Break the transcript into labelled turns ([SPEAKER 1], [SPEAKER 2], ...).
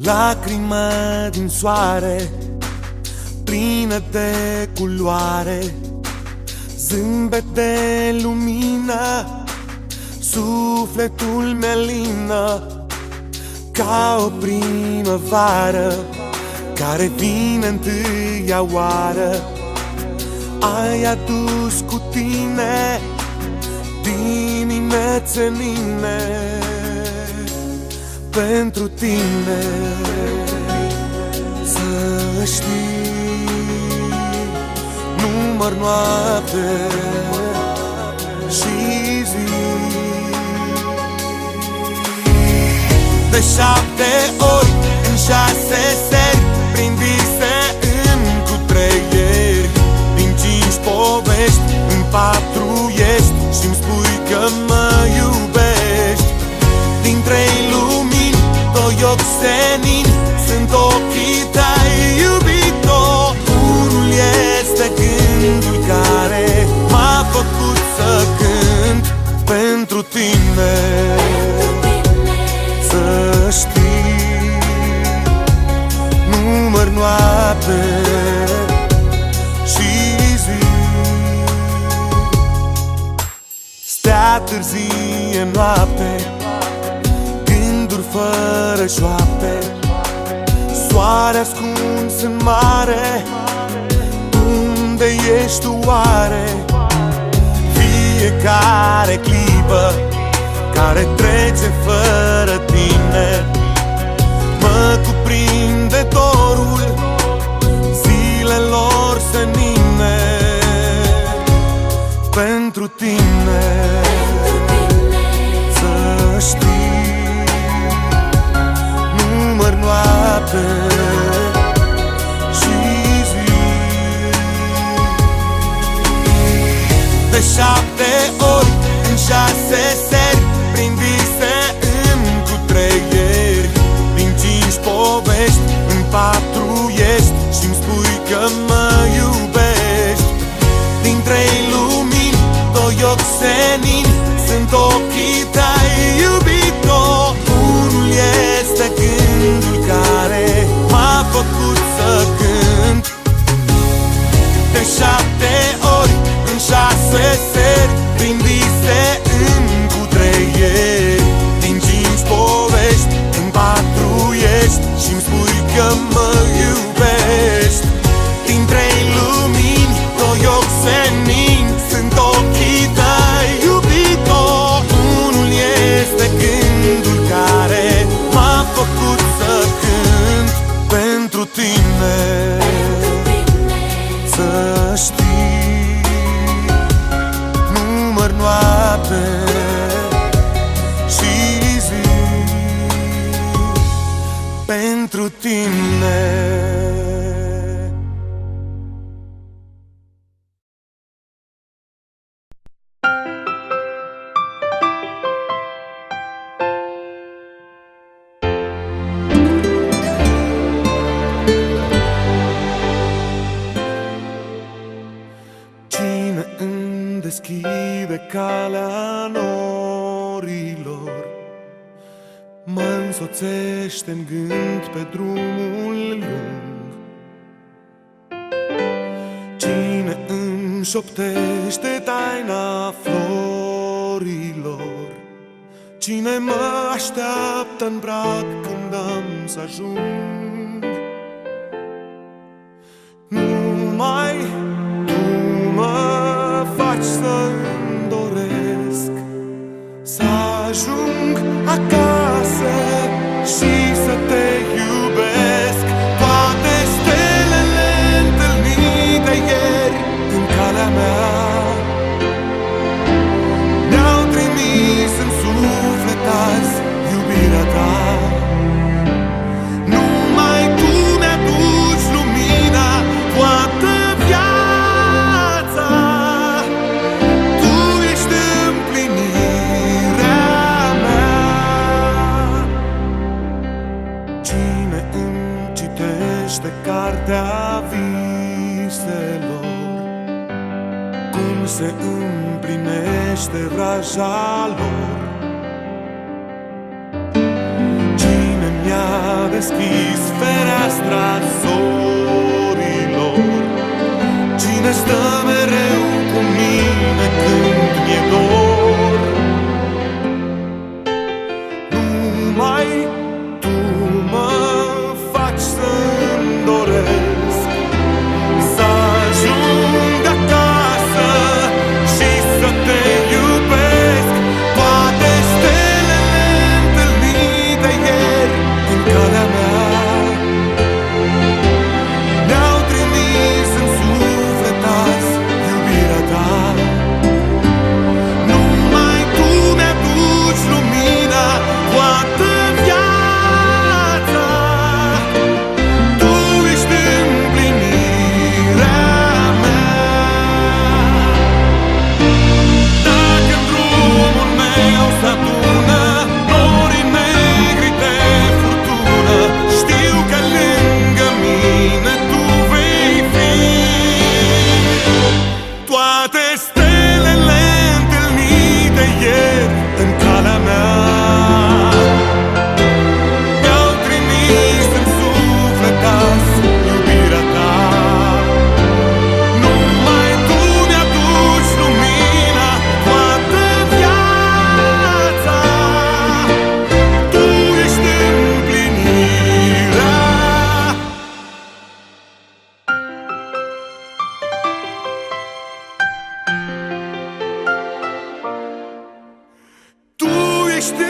[SPEAKER 1] Lacrimă din soare, plină de culoare, zâmbet de lumină, sufletul mi-alină ca o primăvară care vine întâia oară. Ai adus cu tine diminețenine pentru tine. Să știi, număr noapte și zi. De 7 ori în 6 seri, prin vise în cutreieri, din 5 povești în 4 ești și-mi spui că mă iubești. Din 3 lumini, 2 ochi senini sunt ochii tăi, iubito. Unul este gândul care m-a făcut să cânt pentru tine. Să știi, număr noapte și zi. Stea târzie noapte, gânduri fără șoapte, soare ascuns în mare. Unde ești tu oare? Fiecare clipă care trece fără tine mă cuprinde dorul zilelor senine. Pentru tine, să știi, număr noapte și zi. De 7 ori în 6 seri, prin vise în cutreieri, din 5 povești în 4 ești și-mi spui că mă iubești. Din 3 lumini, 2 ochi senini sunt ochii tăi, iubito. Unul este gândul care m-a făcut să cânt. De 7 ori în 6 seri, prin vise în cutreieri, din 5 povești în 4 ești și-mi spui că mă iubești. Din 3 lumini, 2 ochi senini sunt ochii tăi, iubito. Unul este gândul care m-a făcut să cânt pentru tine. Să știi, număr noapte și zi. Pentru tine. Cine îmi deschide calea norilor, mă însoțește în gând pe drumul lung. Cine îmi șoptește taina florilor, cine mă așteaptă în brac când am să ajung. Numai tu mă faci să-mi doresc să ajung acasă și să te iubesc. Toate stelele întâlnite ieri în calea mea ne-au trimis în suflet azi iubirea ta. Numai tu mi-aduci lumina, toată viața. Tu ești împlinirea mea. Cine îmi citește cartea viselor, cum se împlinește vraja lor. Cine mi-a deschis fereastra zorilor? Cine stă mereu cu mine când mi-e dor? Numai tu mă faci să-mi doresc să ajung acasă și să te iubesc. Toate stelele întâlnite ieri în calea mea mi-au trimis în suflet azi iubirea ta. Numai tu mi-aduci lumina toată viața. Tu ești împlinirea mea. Dacă în drumul meu s-adună norii negri de furtună, știu că lângă mine tu vei fi. Toate stelele întâlnite ieri în calea mea mi-au trimis în suflet azi iubirea ta. Numai tu mi-aduci lumina toată viața. Tu ești împlinirea. Tu ești